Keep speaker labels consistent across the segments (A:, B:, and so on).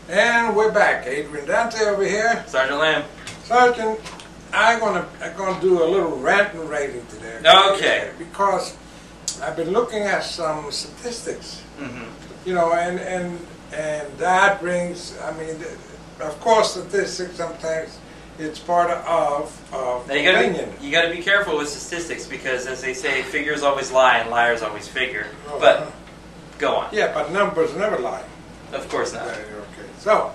A: And we're back. Adrian Dante over here.
B: Sergeant Lamb.
A: Sergeant, I'm gonna do a little rant and raving today.
B: Okay.
A: Because I've been looking at some statistics.
B: Mm-hmm.
A: You know, and that brings. I mean, of course, statistics sometimes it's part of
B: Now
A: opinion.
B: you gotta be careful with statistics because, as they say, figures always lie and liars always figure.
A: Oh,
B: But go on.
A: yeah, but numbers never lie.
B: Of course not.
A: Okay. So,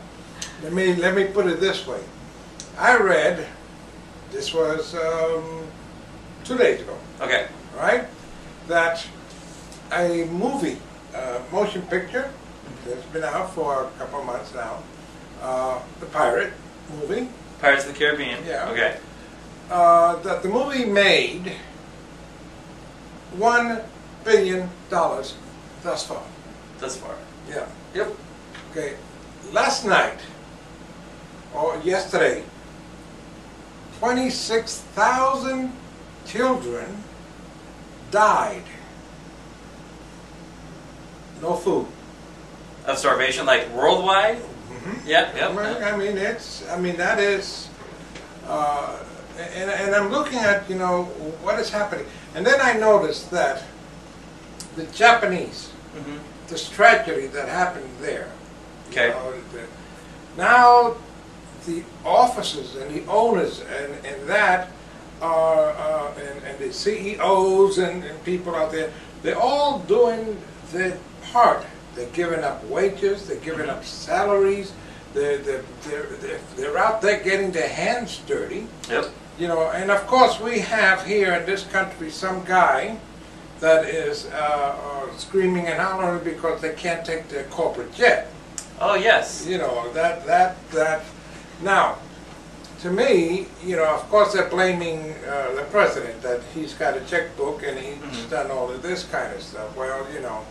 A: let me put it this way. I read, this was 2 days ago,
B: Okay.
A: right? That a movie, motion picture, that's been out for a couple of months now, the Pirate movie,
B: Pirates of the Caribbean.
A: Yeah.
B: Okay.
A: that the movie made $1 billion thus far.
B: Thus far.
A: Yeah.
B: Yep.
A: Okay, last night, or yesterday, 26,000 children died. No food.
B: Of starvation, like worldwide.
A: Mm-hmm.
B: Yep.
A: I mean, that is, and I'm looking at, you know, what is happening. And then I noticed that the Japanese,
B: Mm-hmm.
A: this tragedy that happened there,
B: Okay.
A: now the officers and the owners and that are and the CEOs and people out there, they're all doing their part. They're giving up wages, they're giving up salaries, they're out there getting their hands dirty.
B: Yep.
A: You know, and of course we have here in this country some guy that is screaming and hollering because they can't take their corporate jet.
B: Oh yes.
A: You know, that. Now, to me, you know, of course they're blaming the president that he's got a checkbook and he's done all of this kind of stuff. Well, you know,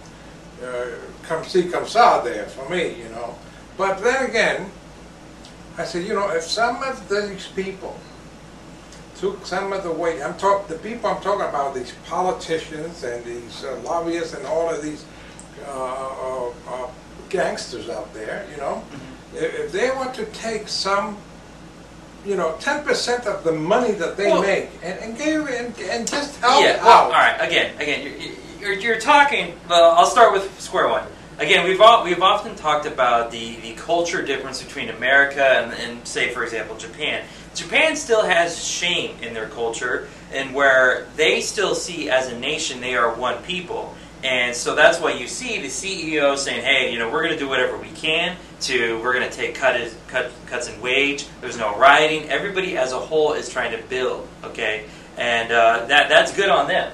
A: come see, come saw there for me, you know. But then again, I said, you know, if some of these people took some of the weight, the people I'm talking about, these politicians and these lobbyists and all of these gangsters out there, you know, if they want to take some, you know, 10% of the money that they make and give and just help
B: Yeah.
A: out.
B: Well, all right. Again, you're talking. Well, I'll start with square one. Again, we've often talked about the culture difference between America and say, for example, Japan. Japan still has shame in their culture, and where they still see as a nation they are one people. And so that's why you see the CEO saying, hey, you know, we're going to do whatever we can we're going to take cuts in wage. There's no rioting. Everybody as a whole is trying to build, okay? And that's good on them.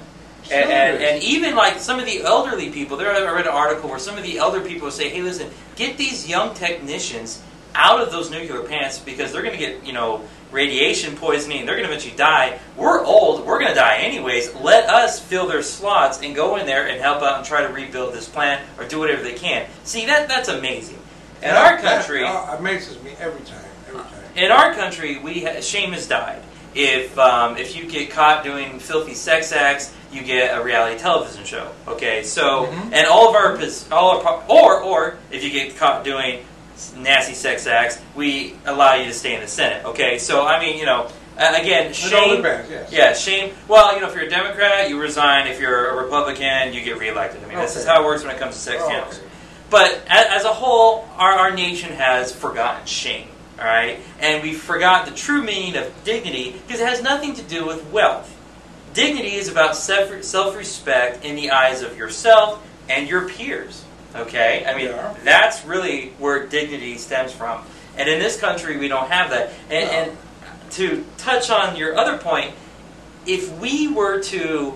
B: And even like some of the elderly people, I read an article where some of the elder people say, hey, listen, get these young technicians out of those nuclear plants because they're going to get, you know, radiation poisoning, they're going to eventually die. We're old, we're going to die anyways. Let us fill their slots and go in there and help out and try to rebuild this plant or do whatever they can. See, that's amazing. In our country,
A: that amazes me every time.
B: In our country, shame has died. If you get caught doing filthy sex acts, you get a reality television show. Okay, so and all of or if you get caught doing nasty sex acts, we allow you to stay in the Senate. Okay, so I mean, you know, again, shame.
A: Yes.
B: Yeah, shame. Well, you know, if you're a Democrat, you resign. If you're a Republican, you get reelected. I mean, this is how it works when it comes to sex channels.
A: Okay.
B: But as a whole, our nation has forgotten shame. All right, and we forgot the true meaning of dignity because it has nothing to do with wealth. Dignity is about self-respect in the eyes of yourself and your peers. Okay? I mean, that's really where dignity stems from. And in this country, we don't have that. And to touch on your other point, if we were to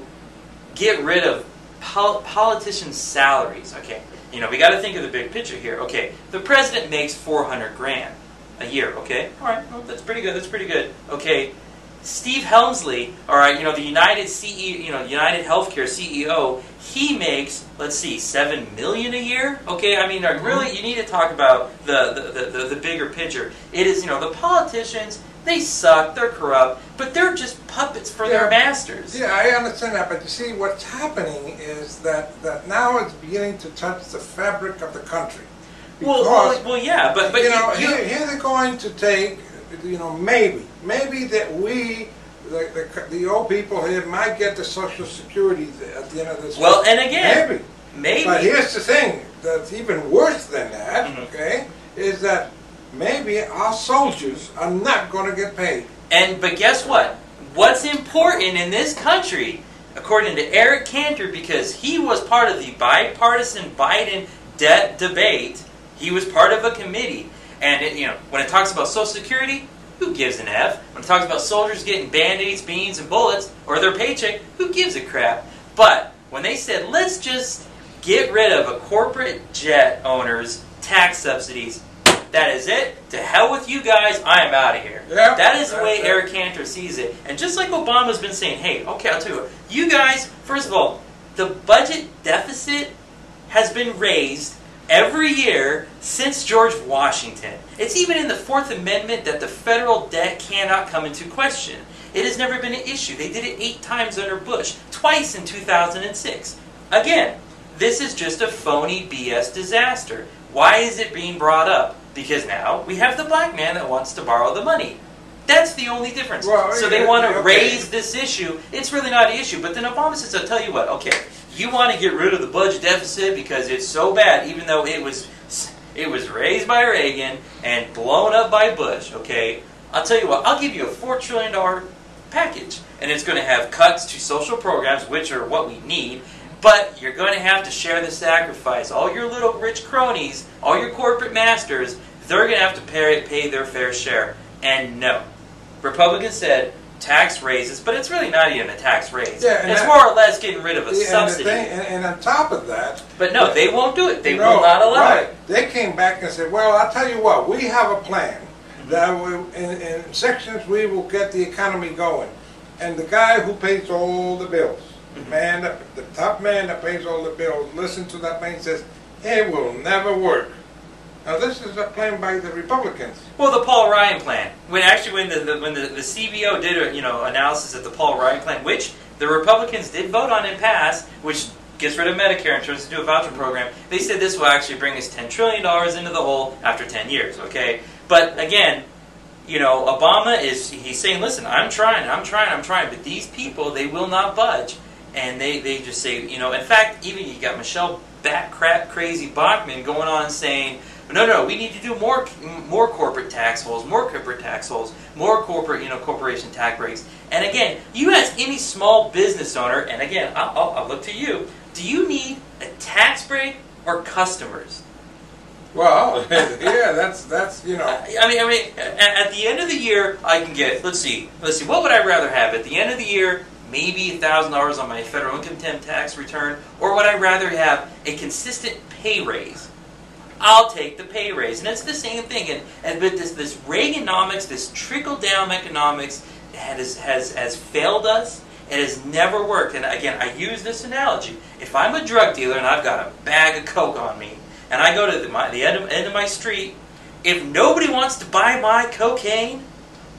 B: get rid of politicians' salaries, okay, you know, we got to think of the big picture here. Okay, the president makes $400,000 a year, okay? All right, well, that's pretty good, Okay, Steve Helmsley, all right, you know, the United Healthcare CEO, he makes, let's see, $7 million a year. Okay, I mean, really, you need to talk about the bigger picture. It is, you know, the politicians, they suck, they're corrupt, but they're just puppets for their masters.
A: Yeah, I understand that, but you see, what's happening is that now it's beginning to touch the fabric of the country. Because,
B: yeah, but
A: you know, here they're going to take, you know, maybe that we, the old people here might get the Social Security at the end of this.
B: Well, and again, maybe.
A: But here's the thing that's even worse than that, okay, is that maybe our soldiers are not going to get paid.
B: But guess what? What's important in this country, according to Eric Cantor, because he was part of the bipartisan Biden debt debate, he was part of a committee, and when it talks about Social Security, who gives an F? When it talks about soldiers getting Band-Aids, beans, and bullets, or their paycheck, who gives a crap? But when they said, let's just get rid of a corporate jet owner's tax subsidies, that is it. To hell with you guys. I am out of here.
A: Yep,
B: that is the way Eric Cantor sees it. And just like Obama's been saying, hey, okay, I'll tell you what. You guys, first of all, the budget deficit has been raised every year since George Washington. It's even in the Fourth Amendment that the federal debt cannot come into question. It has never been an issue. They did it 8 times under Bush, twice in 2006. Again, this is just a phony BS disaster. Why is it being brought up? Because now we have the black man that wants to borrow the money. That's the only difference.
A: Well,
B: so they want to raise this issue. It's really not an issue. But then Obama says, I'll tell you what, okay, you want to get rid of the budget deficit because it's so bad, even though it was raised by Reagan and blown up by Bush, okay? I'll tell you what, I'll give you a $4 trillion package. And it's going to have cuts to social programs, which are what we need. But you're going to have to share the sacrifice. All your little rich cronies, all your corporate masters, they're going to have to pay their fair share. And no. Republicans said tax raises, but it's really not even a tax raise.
A: Yeah,
B: it's more or less getting rid of a subsidy.
A: And on top of that...
B: But no, they won't do it. They will not allow it.
A: They came back and said, well, I'll tell you what, we have a plan that in sections we will get the economy going. And the guy who pays all the bills, the top man that pays all the bills, listen to that plan and says, it will never work. Now this is a plan by the Republicans.
B: Well, the Paul Ryan plan. When the CBO did analysis of the Paul Ryan plan, which the Republicans did vote on and pass, which gets rid of Medicare and turns into a voucher program, they said this will actually bring us $10 trillion into the hole after 10 years. Okay, but again, Obama he's saying, listen, I'm trying, but these people, they will not budge. And they just say, in fact, even you got Michelle crazy Bachmann going on saying, no, we need to do more corporate tax holes, more corporate corporation tax breaks. And again, you ask any small business owner, and again, I'll look to you, do you need a tax break or customers?
A: Well, yeah, that's
B: I mean, at the end of the year, I can get, let's see, what would I rather have? At the end of the year, maybe $1,000 on my federal income tax return, or would I rather have a consistent pay raise? I'll take the pay raise, and it's the same thing. And but this Reaganomics, this trickle-down economics, has failed us. It has never worked. And again, I use this analogy: if I'm a drug dealer and I've got a bag of coke on me, and I go to the end of my street, if nobody wants to buy my cocaine,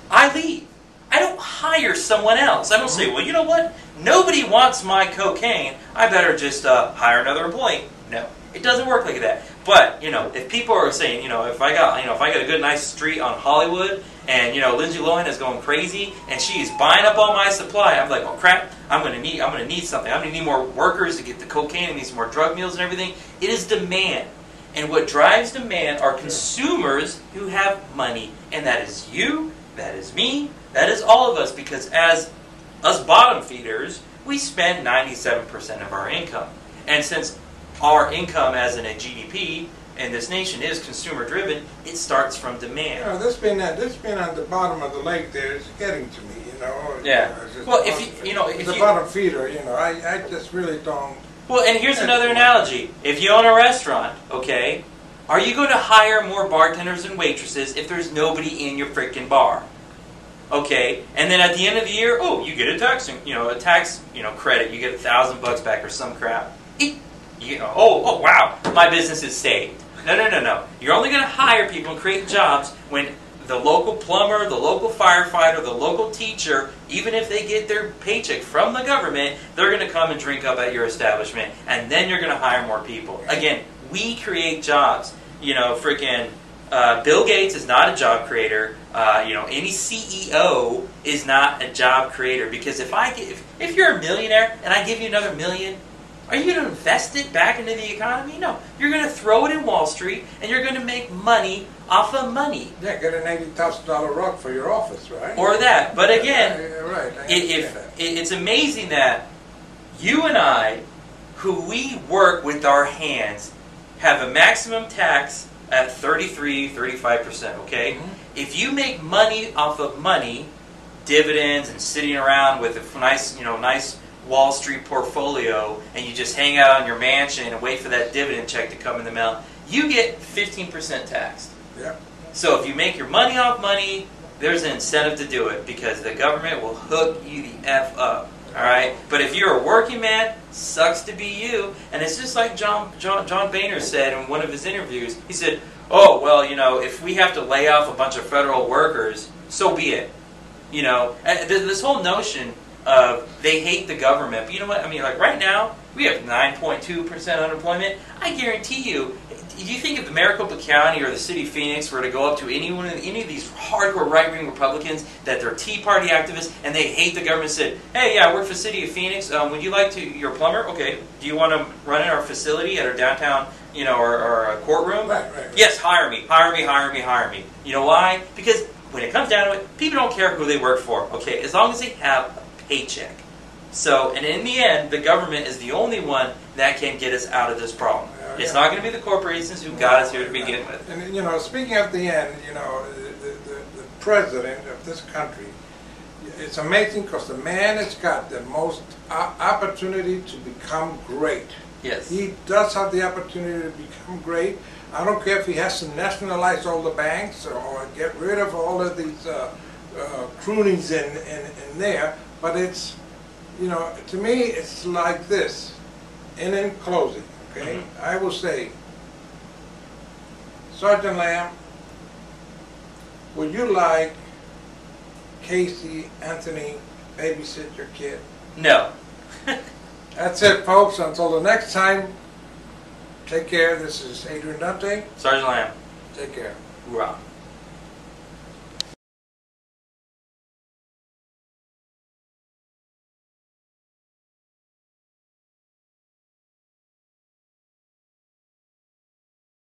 B: I leave. I don't hire someone else. I don't say, well, you know what? Nobody wants my cocaine. I better just hire another employee. No, it doesn't work like that. But if people are saying, if I got a good nice street on Hollywood, and Lindsay Lohan is going crazy, and she's buying up all my supply, I'm like, oh crap, I'm gonna need something. I'm gonna need more workers to get the cocaine and need some more drug mules and everything. It is demand. And what drives demand are consumers who have money. And that is you, that is me, that is all of us. Because as us bottom feeders, we spend 97% of our income. And since our income as in a GDP in this nation is consumer driven, it starts from demand.
A: This being on the bottom of the lake there is getting to me,
B: Yeah. Well, if
A: the bottom feeder, I just really don't.
B: Well, and here's another analogy. If you own a restaurant, okay, are you going to hire more bartenders and waitresses if there's nobody in your freaking bar? Okay, and then at the end of the year, you get a tax credit. You get $1,000 back or some crap. Wow, my business is saved. No. You're only going to hire people and create jobs when the local plumber, the local firefighter, the local teacher, even if they get their paycheck from the government, they're going to come and drink up at your establishment, and then you're going to hire more people. Again, we create jobs. freaking Bill Gates is not a job creator. Any CEO is not a job creator, because if you're a millionaire and I give you another million, are you going to invest it back into the economy? No. You're going to throw it in Wall Street, and you're going to make money off of money.
A: Yeah, get an $80,000 rug for your office, right?
B: Or that. But again,
A: right.
B: It's amazing that you and I, who we work with our hands, have a maximum tax at 35%, okay?
A: Mm-hmm.
B: If you make money off of money, dividends, and sitting around with a nice Wall Street portfolio, and you just hang out on your mansion and wait for that dividend check to come in the mail, you get 15% taxed.
A: Yeah.
B: So if you make your money off money, there's an incentive to do it, because the government will hook you the F up. All right? But if you're a working man, sucks to be you. And it's just like John Boehner said in one of his interviews. He said, oh, well, if we have to lay off a bunch of federal workers, so be it. This whole notion of they hate the government. But you know what? I mean, like right now, we have 9.2% unemployment. I guarantee you, do you think if the Maricopa County or the city of Phoenix were to go up to any of these hardcore right-wing Republicans that they're Tea Party activists and they hate the government, said, hey, yeah, we're for the city of Phoenix. Would you like your plumber? Okay. Do you want to run in our facility at our downtown, or courtroom?
A: Right.
B: Yes, hire me. You know why? Because when it comes down to it, people don't care who they work for, okay, as long as they have a paycheck. So, and in the end, the government is the only one that can get us out of this problem. It's not going to be the corporations who got us here to begin with.
A: And, speaking of the end, the president of this country, it's amazing because the man has got the most opportunity to become great.
B: Yes.
A: He does have the opportunity to become great. I don't care if he has to nationalize all the banks or get rid of all of these croonings in there, but it's, to me, it's like this. And in closing, okay, I will say, Sergeant Lamb, would you like Casey Anthony babysit your kid?
B: No.
A: That's it, folks. Until the next time, take care. This is Adrian Dante.
B: Sergeant Lamb.
A: Take care.
B: Hoorah.